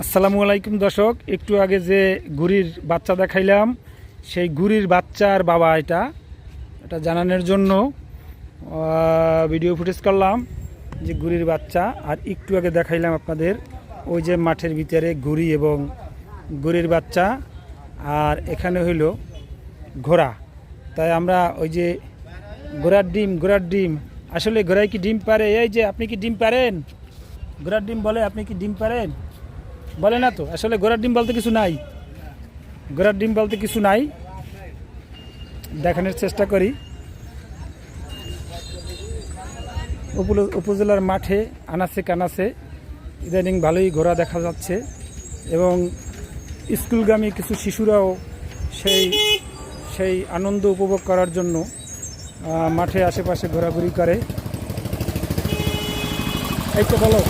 আসসালামু আলাইকুম দর্শক, একটু আগে যে গুড়ির বাচ্চা দেখাইলাম সেই গুড়ির বাচ্চার বাবা এটা জানানোর জন্য ভিডিও ফুটেজ করলাম যে গুড়ির বাচ্চা। আর একটু আগে দেখাইলাম আপনাদের ওই যে মাঠের ভিতরে গুড়ি এবং গুড়ির বাচ্চা, আর এখানে হইল ঘোড়া। তাই আমরা ওই যে ঘোড়ার ডিম আসলে ঘোড়ায় কি ডিম পারে? এই যে আপনি কি ডিম পারেন? ঘোড়ার ডিম বলে আপনি কি ডিম পারেন? বলে না তো। আসলে ঘোড়ার ডিম বলতে কিছু নাই, দেখানোর চেষ্টা করি। উপজেলার মাঠে আনাচে কানাচে ইদানিং ভালোই ঘোড়া দেখা যাচ্ছে, এবং স্কুলগামী কিছু শিশুরাও সেই আনন্দ উপভোগ করার জন্য মাঠে আশেপাশে ঘোরাঘুরি করে। এই তো বলো।